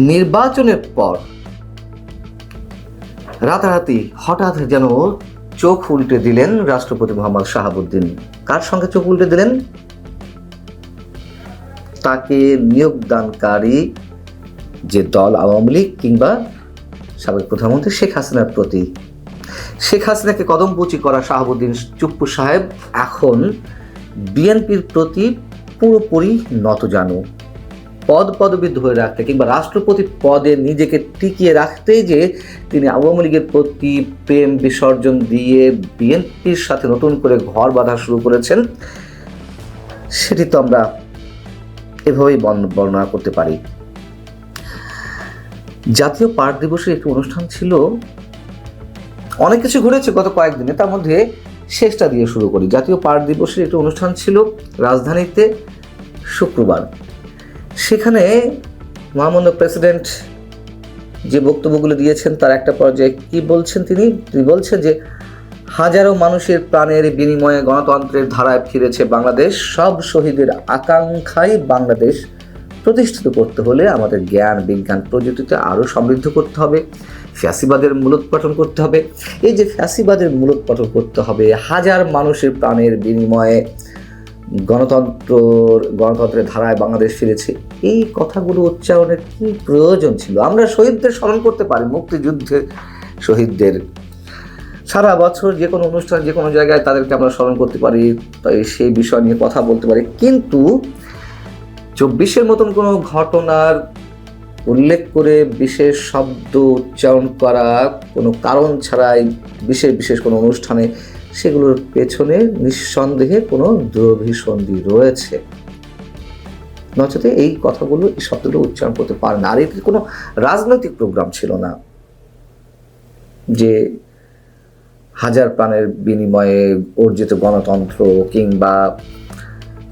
নির্বাচনের পর রাতারাতি হঠাৎ যেন চোখ উল্টে দিলেন রাষ্ট্রপতি মোহাম্মদ শাহাবুদ্দিন। কার সঙ্গে চোখ উল্টে দিলেন? তাকে নিয়োগদানকারী যে দল আওয়ামী লীগ কিংবা সাবেক প্রধানমন্ত্রী শেখ হাসিনার প্রতি। শেখ হাসিনাকে কদমবুচি করা শাহাবুদ্দিন চুপ্পু সাহেব এখন বিএনপির প্রতি পুরোপুরি নতজানু। পদবি ধরে রাখতে কিংবা রাষ্ট্রপতি পদে নিজেকে টিকিয়ে রাখতে যে তিনি আওয়ামী লীগের প্রতি প্রেম বিসর্জন দিয়ে বিএনপির সাথে নতুন করে ঘর বাঁধা শুরু করেছেন, সেটি তো আমরা এভাবেই বর্ণনা করতে পারি। জাতীয় পাট দিবসের একটি অনুষ্ঠান ছিল, অনেক কিছু ঘটেছে গত কয়েকদিনে, তার মধ্যে শেষটা দিয়ে শুরু করি। জাতীয় পাট দিবসের একটি অনুষ্ঠান ছিল রাজধানীতে শুক্রবার। সেখানে মহামান্য প্রেসিডেন্ট যে বক্তব্যগুলো দিয়েছেন তার একটা পর্যায়ে কি বলছেন তিনি বলছেন যে হাজারো মানুষের প্রাণের বিনিময়ে গণতন্ত্রের ধারায় ফিরেছে বাংলাদেশ। সব শহীদের আকাঙ্ক্ষায় বাংলাদেশ প্রতিষ্ঠিত করতে হলে আমাদের জ্ঞান বিজ্ঞান প্রযুক্তিতে আরও সমৃদ্ধ করতে হবে, ফ্যাসিবাদের মূলোৎপাটন করতে হবে। এই যে ফ্যাসিবাদের মূলোৎপাটন করতে হবে, হাজার মানুষের প্রাণের বিনিময়ে গণতন্ত্রের ধারায় বাংলাদেশ ফিরেছে, এই কথাগুলো উচ্চারণের কি প্রয়োজন ছিল? আমরা শহীদদের স্মরণ করতে পারি, মুক্তিযুদ্ধের শহীদদের, সারা বছর যে কোনো অনুষ্ঠান যে কোনো জায়গায় তাদেরকে আমরা স্মরণ করতে পারি, তাই সেই বিষয় নিয়ে কথা বলতে পারি। কিন্তু 24-এর মতন কোনো ঘটনার উল্লেখ করে বিশেষ শব্দ উচ্চারণ করা কোনো কারণ ছাড়াই বিশেষ কোনো অনুষ্ঠানে, সেগুলোর পেছনে নিঃসন্দেহে কোনো দুরভিসন্ধি রয়েছে, নচেতে এই কথাগুলো এই শব্দগুলো উচ্চারণ করতে পারে না। আর এটি কোনো রাজনৈতিক প্রোগ্রাম ছিল না যে হাজার প্রাণের বিনিময়ে অর্জিত গণতন্ত্র কিংবা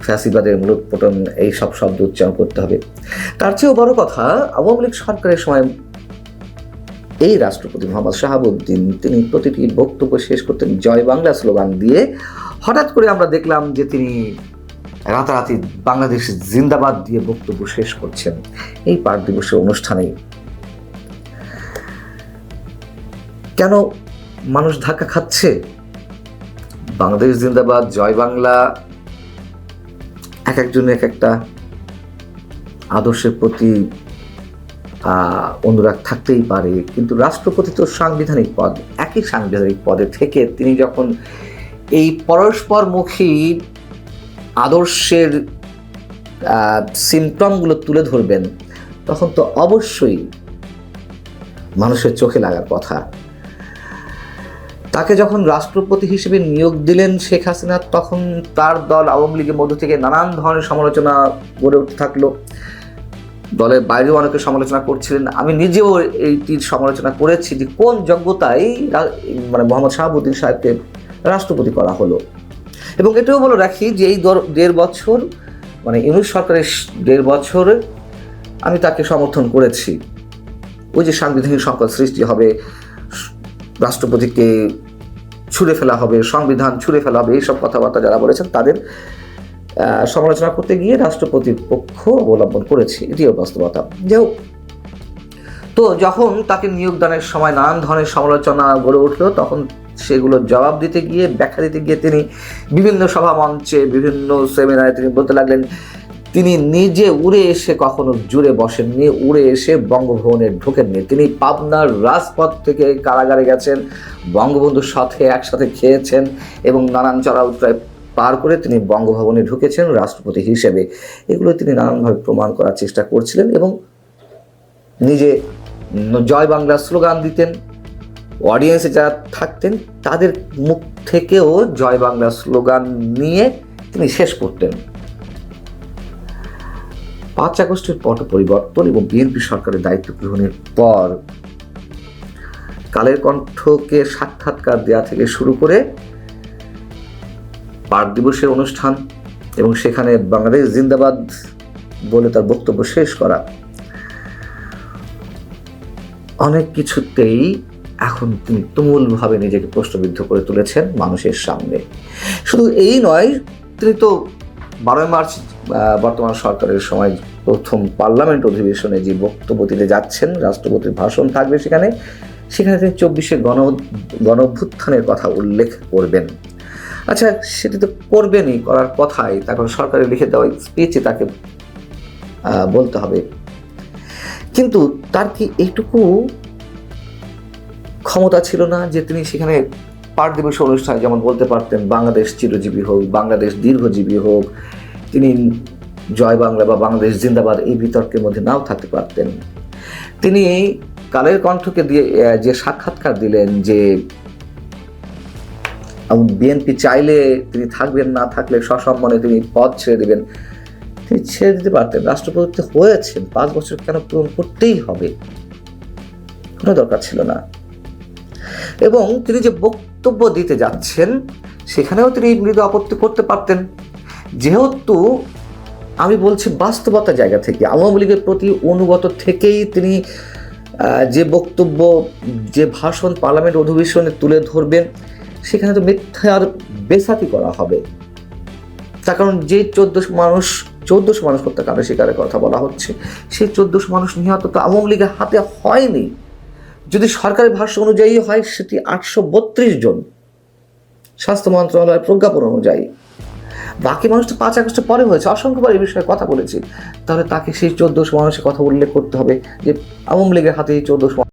ফ্যাসিবাদের মূলোৎপাটন এই সব শব্দ উচ্চারণ করতে হবে। তার চেয়েও বড় কথা, আওয়ামী লীগ সরকারের সময় এই রাষ্ট্রপতি মোহাম্মদ শাহাবুদ্দিন তিনি প্রতিটি বক্তব্য শেষ করতেন জয় বাংলা স্লোগান দিয়ে। হঠাৎ করে আমরা দেখলাম যে তিনি রাতারাতি বাংলাদেশ জিন্দাবাদ দিয়ে বক্তব্য শেষ করছেন এই পাট দিবসের অনুষ্ঠানে। কেন মানুষ ধাক্কা খাচ্ছে? বাংলাদেশ জিন্দাবাদ, জয় বাংলা, এক একজনের এক একটা আদর্শের প্রতি অনুরাগ থাকতেই পারে, কিন্তু রাষ্ট্রপতি তো সাংবিধানিক পদ। একই সাংবিধানিক পদে থেকে তিনি যখন এই পরস্পরমুখী আদর্শের সিমটমগুলো তুলে ধরবেন, তখন তো অবশ্যই মানুষের চোখে লাগার কথা। তাকে যখন রাষ্ট্রপতি হিসেবে নিয়োগ দিলেন শেখ হাসিনা, তখন তার দল আওয়ামী লীগের মধ্য থেকে নানান ধরনের সমালোচনা গড়ে উঠতে থাকলো। দলের বাইরেও অনেকে সমালোচনা করছিলেন, আমি নিজেও এইটির সমালোচনা করেছি যে কোন যোগ্যতায় মোহাম্মদ শাহাবুদ্দিন সাহেবকে রাষ্ট্রপতি করা হলো। এবং এটাও বলে রাখি যে এই 1.5 বছর ইউনূস সরকারের 1.5 বছর আমি তাকে সমর্থন করেছি। ওই যে সাংবিধানিক সংকট সৃষ্টি হবে, রাষ্ট্রপতিকে ছুঁড়ে ফেলা হবে, সংবিধান ছুঁড়ে ফেলা হবে, এইসব কথাবার্তা যারা বলেছেন তাদের সমালোচনা করতে গিয়ে রাষ্ট্রপতির পক্ষ অবলম্বন করেছি, এটিও বাস্তবতা। যাই হোক, তো যখন তাকে নিয়োগদানের সময় নানান ধরনের সমালোচনা গড়ে উঠলো, তখন সেগুলোর জবাব দিতে গিয়ে, ব্যাখ্যা দিতে গিয়ে তিনি বিভিন্ন সভা মঞ্চে, বিভিন্ন সেমিনারে তিনি বলতে লাগলেন তিনি নিজে উড়ে এসে কখনো জুড়ে বসেননি, উড়ে এসে বঙ্গভবনে ঢোকেননি। তিনি পাবনার রাজপথ থেকে কারাগারে গেছেন, বঙ্গবন্ধুর সাথে একসাথে খেয়েছেন এবং নানান চড়াই উতরাই পার করে তিনি বঙ্গভবনে ঢুকেছেন রাষ্ট্রপতি হিসেবে। এগুলো তিনি নানানভাবে প্রমাণ করার চেষ্টা করছিলেন এবং নিজে জয় বাংলা স্লোগান দিতেন। অডিয়েন্সে যারা থাকতেন তাদের মুখ থেকেও জয় বাংলা স্লোগান নিয়ে তিনি শেষ করতেন। 5 আগস্টের পট পরিবর্তন এবং বিএনপি সরকারের দায়িত্ব গ্রহণের পর কালের কণ্ঠকে সাক্ষাৎকার দেওয়া থেকে শুরু করে পাট দিবসের অনুষ্ঠান এবং সেখানে বাংলাদেশ জিন্দাবাদ বলে তার বক্তব্য শেষ করা, অনেক কিছুতেই এখন তিনি তুমুলভাবে নিজেকে প্রশ্নবিদ্ধ করে তুলেছেন মানুষের সামনে। শুধু এই নয়, তিনি তো 12 মার্চ বর্তমান সরকারের সময় প্রথম পার্লামেন্ট অধিবেশনে যে বক্তব্য দিতে যাচ্ছেন, রাষ্ট্রপতির ভাষণ থাকবে সেখানে তিনি 24শে গণ অভ্যুত্থানের কথা উল্লেখ করবেন। আচ্ছা, সেটি তো করবেনই, করার কথাই, তারপর সরকারে লিখে দেওয়া স্পিচে তাকে বলতে হবে। কিন্তু তার কি এইটুকু ক্ষমতা ছিল না যে তিনি সেখানে পাঠ দিবস অনুষ্ঠানে যেমন বলতে পারতেন বাংলাদেশ চিরজীবী হোক, বাংলাদেশ দীর্ঘজীবী হোক, তিনি জয় বাংলা বা বাংলাদেশ জিন্দাবাদ এই বিতর্কের মধ্যে নাও থাকতে পারতেন। তিনি কালের কণ্ঠকে দিয়ে যে সাক্ষাৎকার দিলেন যে বিএনপি চাইলে তিনি থাকবেন, না থাকলে সসম্মানে তিনি পদ ছেড়ে দেবেন, তিনি ছেড়ে দিতে পারতেন। রাষ্ট্রপতি হয়েছেন, 5 বছর কেন পূরণ করতেই হবে? কোনো দরকার ছিল না। এবং তিনি যে বক্তব্য দিতে যাচ্ছেন সেখানেও তিনি মৃদু আপত্তি করতে পারতেন। যেহেতু আমি বলছি বাস্তবতা জায়গা থেকে, আওয়ামী লীগের প্রতি অনুগত থেকেই তিনি যে বক্তব্য, যে ভাষণ পার্লামেন্ট অধিবেশনে তুলে ধরবেন সেখানে তো মিথ্যার বেসাতি করা হবে। তার কারণ যে 1400 মানুষ হত্যাকাণ্ড শিকারের কথা বলা হচ্ছে, সেই 1400 মানুষ নিহত তো আওয়ামী লীগের হাতে হয়নি। যদি সরকারি ভাষ্য অনুযায়ী হয় সেটি 832 জন, স্বাস্থ্য মন্ত্রণালয়ের প্রজ্ঞাপন অনুযায়ী। বাকি মানুষ তো 5 আগস্ট পরে হয়েছে, অসংখ্যবার এই বিষয়ে কথা বলেছি। তাহলে তাকে সেই 1400 মানুষের কথা উল্লেখ করতে হবে যে আওয়ামী লীগের হাতে এই 1400